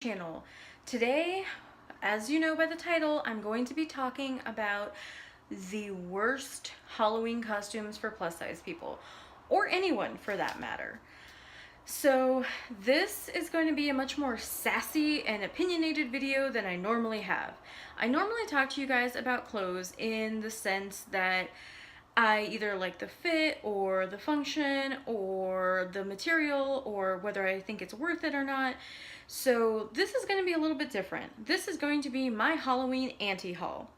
Channel. Today, as you know by the title, I'm going to be talking about the worst Halloween costumes for plus size people, or anyone for that matter. So this is going to be a much more sassy and opinionated video than I normally have. I normally talk to you guys about clothes in the sense that I either like the fit or the function or the material or whether I think it's worth it or not. So this is going to be a little bit different. This is going to be my Halloween anti-haul.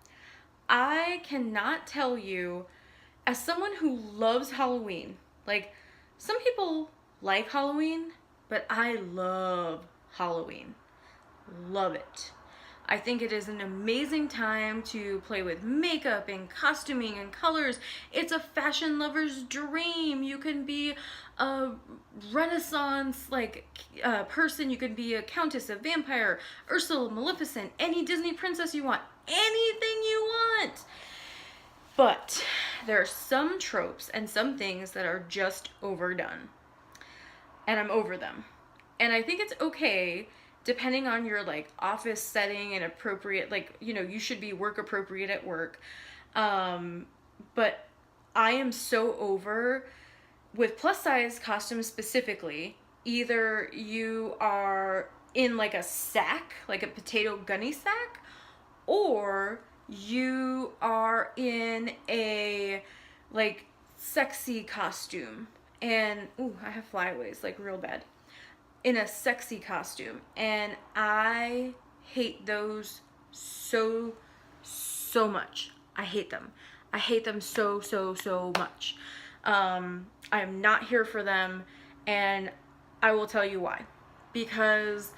I cannot tell you, as someone who loves Halloween, like some people like Halloween, but I love Halloween. Love it. I think it is an amazing time to play with makeup and costuming and colors. It's a fashion lover's dream. You can be a Renaissance person. You can be a countess, a vampire, Ursula, Maleficent, any Disney princess you want, anything you want. But there are some tropes and some things that are just overdone. And I'm over them. And I think it's okay, depending on your office setting and appropriate, you should be work appropriate at work. But I am so over with plus size costumes specifically. Either you are in a sack, like a potato gunny sack, or you are in a sexy costume. And ooh, I have flyaways real bad. In a sexy costume, and I hate those so much. I hate them. I hate them so much. I'm not here for them, and I will tell you why. Because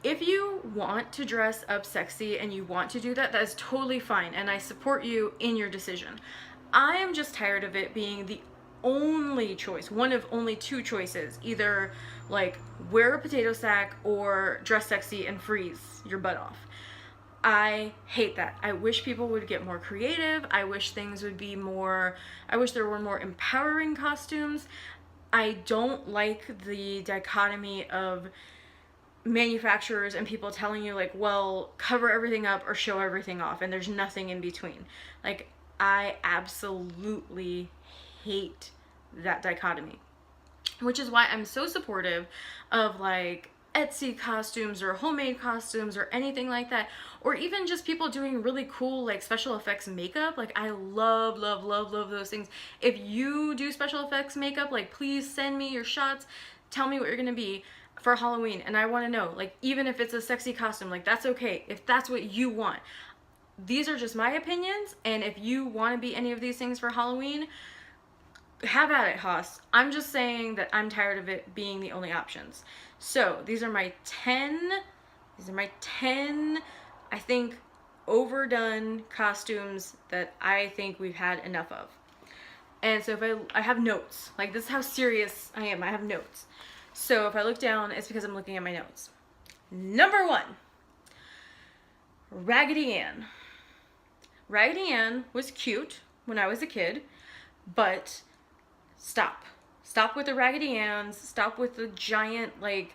if you want to dress up sexy and you want to do that, that is totally fine, and I support you in your decision. I am just tired of it being the only choice, one of only two choices, either wear a potato sack or dress sexy and freeze your butt off. I hate that. I wish people would get more creative. I wish things would be more, I wish there were more empowering costumes. I don't like the dichotomy of manufacturers and people telling you well, cover everything up or show everything off, and there's nothing in between. I absolutely hate that dichotomy, which is why I'm so supportive of Etsy costumes or homemade costumes or anything like that, or even just people doing really cool special effects makeup. I love those things. If you do special effects makeup, please send me your shots, tell me what you're gonna be for Halloween, and I want to know, even if it's a sexy costume, that's okay if that's what you want. These are just my opinions, and if you want to be any of these things for Halloween, have at it, Haas. I'm just saying that I'm tired of it being the only options. So these are my 10, I think, overdone costumes that I think we've had enough of. And so if I have notes, this is how serious I am. I have notes. So if I look down, it's because I'm looking at my notes. Number 1, Raggedy Ann. Raggedy Ann was cute when I was a kid, but stop with the Raggedy Anns. Stop with the giant the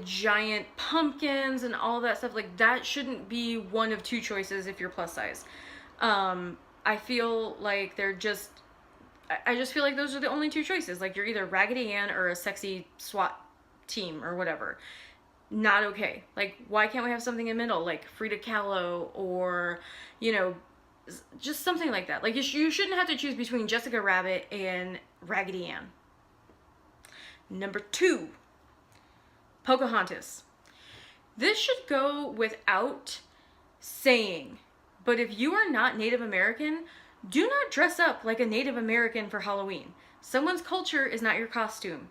giant pumpkins and all that stuff. That shouldn't be one of two choices if you're plus size. I feel they're just, I just feel those are the only two choices. You're either Raggedy Ann or a sexy SWAT team or whatever. Not okay. Why can't we have something in the middle, Frida Kahlo, or just something like that. You shouldn't have to choose between Jessica Rabbit and Raggedy Ann. Number 2, Pocahontas. This should go without saying, but if you are not Native American, do not dress up like a Native American for Halloween. Someone's culture is not your costume.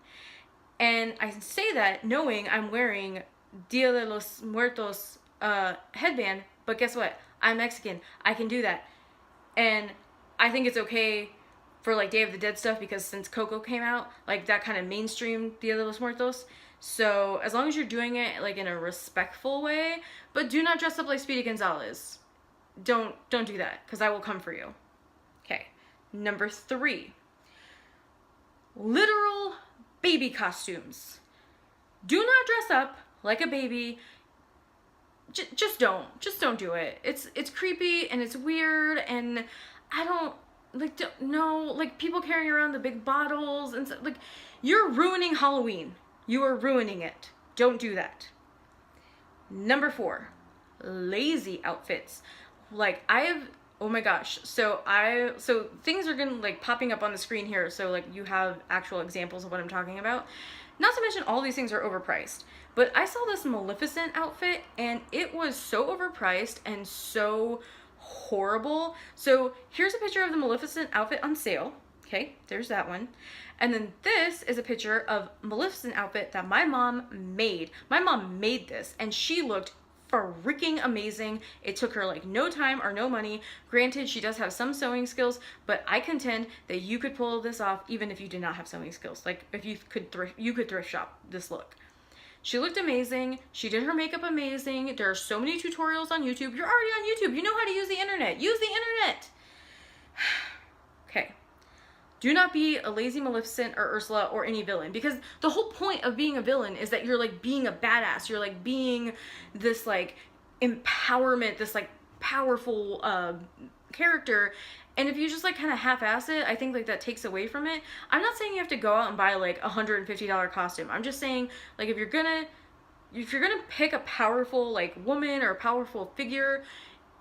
And I say that knowing I'm wearing Dia de los Muertos headband, but guess what? I'm Mexican. I can do that. And I think it's okay for Day of the Dead stuff, because since Coco came out, that kind of mainstream Dia de los Muertos. So as long as you're doing it in a respectful way, but do not dress up like Speedy Gonzalez. Don't do that, because I will come for you. Okay. Number 3, literal baby costumes. Do not dress up like a baby. Just don't do it. It's creepy and it's weird, and I don't like, don't, no, like people carrying around the big bottles and stuff, like, you're ruining Halloween. You are ruining it. Don't do that. Number 4, lazy outfits. Like, I have, oh my gosh, so things are gonna like popping up on the screen here, so like you have actual examples of what I'm talking about. Not to mention all these things are overpriced. But I saw this Maleficent outfit and it was so overpriced and so horrible. So here's a picture of the Maleficent outfit on sale. Okay, there's that one. And then this is a picture of Maleficent outfit that my mom made. My mom made this and she looked freaking amazing. It took her like no time or no money. Granted, she does have some sewing skills, but I contend that you could pull this off even if you did not have sewing skills. Like, if you could thrift shop this look. She looked amazing. She did her makeup amazing. There are so many tutorials on YouTube. You're already on YouTube. You know how to use the internet. Use the internet. Okay. Do not be a lazy Maleficent or Ursula or any villain, because the whole point of being a villain is that you're like being a badass. You're like being this like empowerment, this like powerful character. And if you just like kind of half-ass it, I think like that takes away from it. I'm not saying you have to go out and buy like a $150 costume. I'm just saying, like, if you're gonna pick a powerful like woman or a powerful figure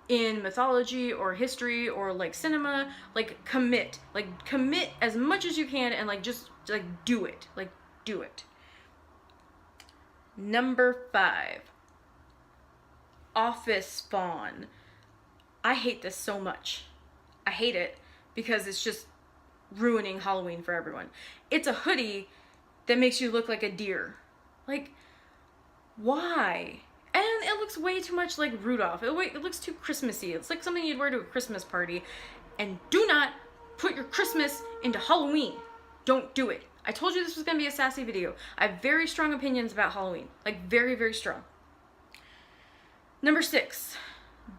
in mythology or history or like cinema, like commit as much as you can, and like just like do it. Like, do it. Number 5, office spawn. I hate this so much. I hate it because it's just ruining Halloween for everyone. It's a hoodie that makes you look like a deer. Like, why? And it looks way too much like Rudolph. It looks too Christmassy. It's like something you'd wear to a Christmas party. And do not put your Christmas into Halloween. Don't do it. I told you this was going to be a sassy video. I have very strong opinions about Halloween. Like, very, very strong. Number 6,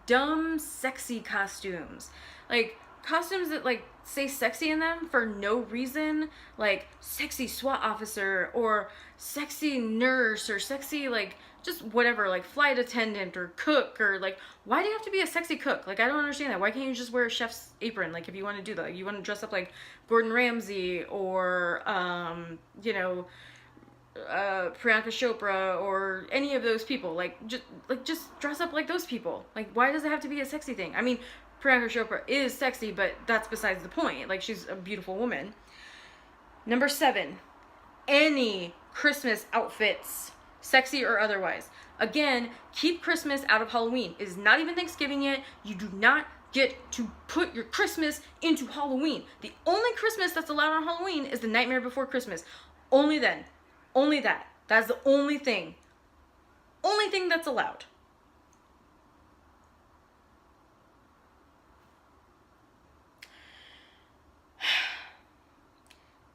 dumb, sexy costumes. Like, costumes that like say sexy in them for no reason, like sexy SWAT officer or sexy nurse or sexy like just whatever, like flight attendant or cook, or like, why do you have to be a sexy cook? Like, I don't understand that. Why can't you just wear a chef's apron? Like, if you want to do that, like, you want to dress up like Gordon Ramsay or you know, Priyanka Chopra or any of those people. Like, just dress up like those people. Like, why does it have to be a sexy thing? I mean, Priyanka Chopra is sexy, but that's besides the point. Like, she's a beautiful woman. Number 7, any Christmas outfits, sexy or otherwise. Again, keep Christmas out of Halloween. It is not even Thanksgiving yet. You do not get to put your Christmas into Halloween. The only Christmas that's allowed on Halloween is the Nightmare Before Christmas. Only then. Only that. That's the only thing. Only thing that's allowed.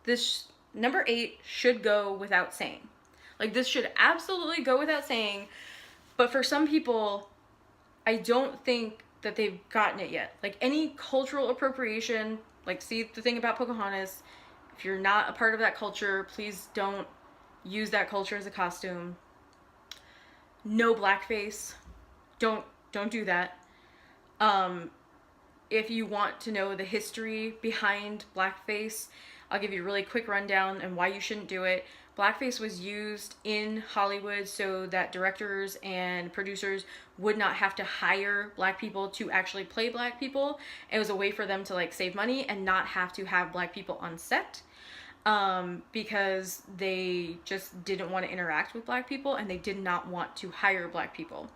This number 8 should go without saying. Like, this should absolutely go without saying, but for some people, I don't think that they've gotten it yet. Like, any cultural appropriation, like, see the thing about Pocahontas, if you're not a part of that culture, please don't use that culture as a costume. No blackface. Don't do that. If you want to know the history behind blackface, I'll give you a really quick rundown and why you shouldn't do it. Blackface was used in Hollywood so that directors and producers would not have to hire black people to actually play black people. It was a way for them to like save money and not have to have black people on set, because they just didn't want to interact with black people and they did not want to hire black people.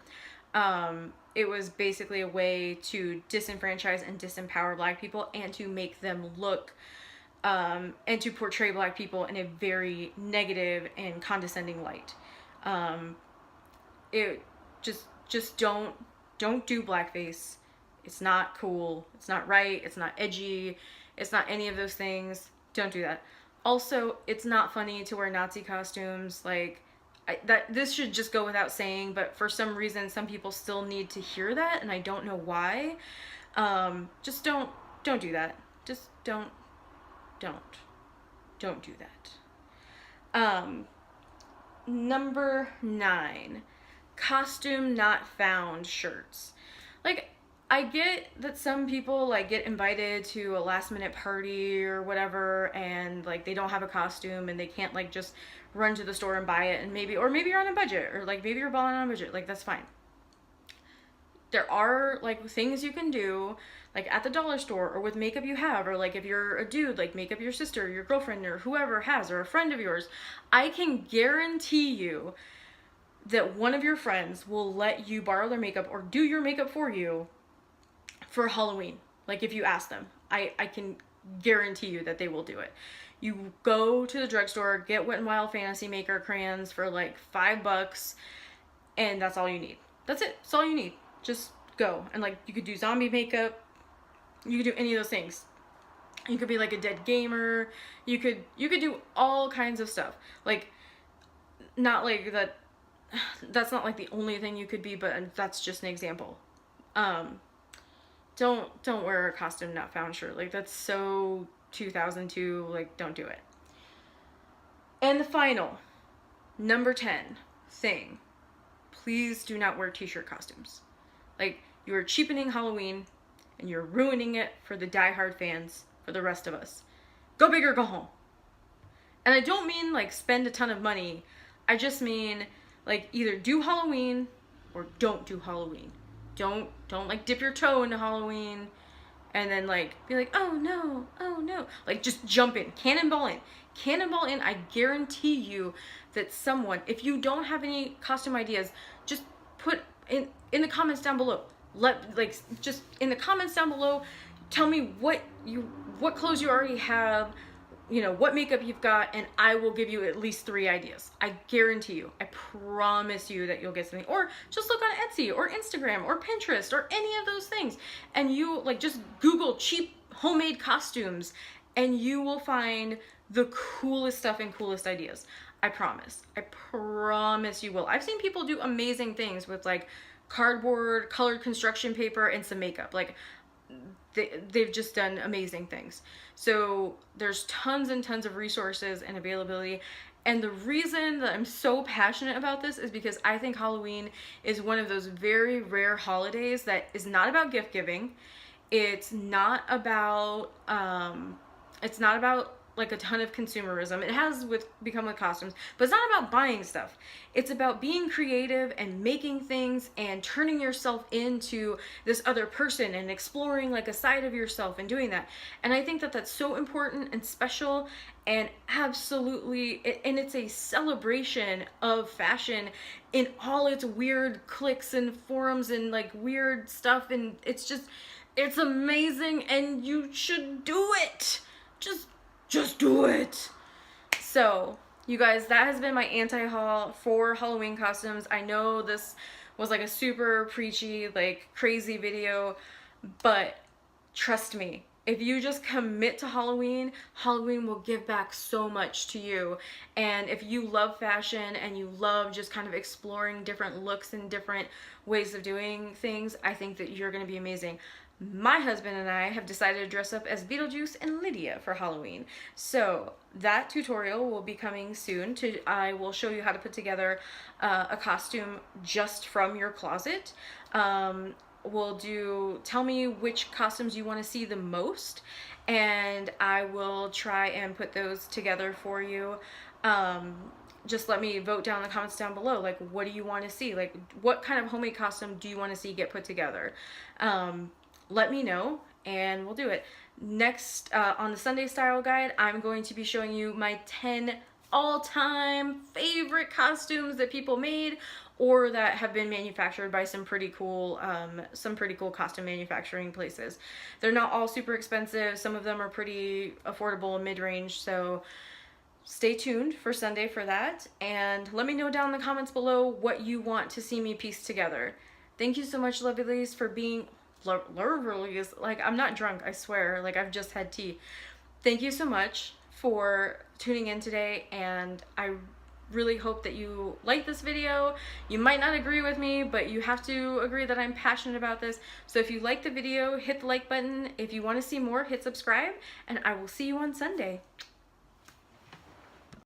It was basically a way to disenfranchise and disempower black people and to make them look and to portray black people in a very negative and condescending light. It just don't do blackface. It's not cool. It's not right. It's not edgy. It's not any of those things. Don't do that. Also, it's not funny to wear Nazi costumes. Like, this should just go without saying, but for some reason, some people still need to hear that, and I don't know why. Just don't do that. Just don't do that. Number 9, costume not found shirts. Like, I get that some people like get invited to a last minute party or whatever, and like they don't have a costume and they can't like just run to the store and buy it, and maybe you're on a budget, or like maybe you're balling on a budget, like that's fine. There are like things you can do like at the dollar store or with makeup you have, or like if you're a dude, like makeup your sister, your girlfriend, or whoever has, or a friend of yours. I can guarantee you that one of your friends will let you borrow their makeup or do your makeup for you for Halloween. Like if you ask them, I can guarantee you that they will do it. You go to the drugstore, get Wet n Wild Fantasy Maker crayons for like $5, and that's all you need. That's it. That's all you need. Just go. And like you could do zombie makeup. You could do any of those things. You could be like a dead gamer. You could do all kinds of stuff. Like, not like that. That's not like the only thing you could be, but that's just an example. Don't wear a costume not found shirt. Like that's so 2002. Like don't do it. And the final, number 10 thing. Please do not wear t-shirt costumes. Like, you are cheapening Halloween, and you're ruining it for the diehard fans, for the rest of us. Go big or go home. And I don't mean, like, spend a ton of money. I just mean, like, either do Halloween or don't do Halloween. Don't like, dip your toe into Halloween and then, like, be like, oh, no. Like, just jump in. Cannonball in. Cannonball in. I guarantee you that someone, if you don't have any costume ideas, just put in the comments down below. Just in the comments down below, tell me what clothes you already have, you know, what makeup you've got, and I will give you at least 3 ideas. I guarantee you. I promise you that you'll get something. Or just look on Etsy or Instagram or Pinterest or any of those things, and you like just Google cheap homemade costumes, and you will find the coolest stuff and coolest ideas. I promise. I promise you will. I've seen people do amazing things with like cardboard, colored construction paper, and some makeup. Like they've just done amazing things. So there's tons and tons of resources and availability. And the reason that I'm so passionate about this is because I think Halloween is one of those very rare holidays that is not about gift giving. It's not about like a ton of consumerism. It has become with costumes, but it's not about buying stuff. It's about being creative and making things and turning yourself into this other person and exploring like a side of yourself and doing that. And I think that that's so important and special, and absolutely, and it's a celebration of fashion in all its weird cliques and forums and like weird stuff. And it's amazing, and you should do it. Just do it. So, you guys, that has been my anti-haul for Halloween costumes. I know this was like a super preachy, like crazy video, but trust me, if you just commit to Halloween, Halloween will give back so much to you. And if you love fashion and you love just kind of exploring different looks and different ways of doing things, I think that you're going to be amazing. My husband and I have decided to dress up as Beetlejuice and Lydia for Halloween. So that tutorial will be coming soon. I will show you how to put together a costume just from your closet. Tell me which costumes you want to see the most, and I will try and put those together for you. Just let me vote down in the comments down below. Like, what do you want to see? Like, what kind of homemade costume do you want to see get put together? Let me know, and we'll do it. Next, on the Sunday Style Guide, I'm going to be showing you my 10 all-time favorite costumes that people made or that have been manufactured by some pretty cool costume manufacturing places. They're not all super expensive. Some of them are pretty affordable and mid-range, so stay tuned for Sunday for that, and let me know down in the comments below what you want to see me piece together. Thank you so much, lovelies, for being Lurrrrve. Like, I'm not drunk, I swear. Like, I've just had tea. Thank you so much for tuning in today, and I really hope that you like this video. You might not agree with me, but you have to agree that I'm passionate about this. So if you like the video, hit the like button. If you want to see more, hit subscribe, and I will see you on Sunday.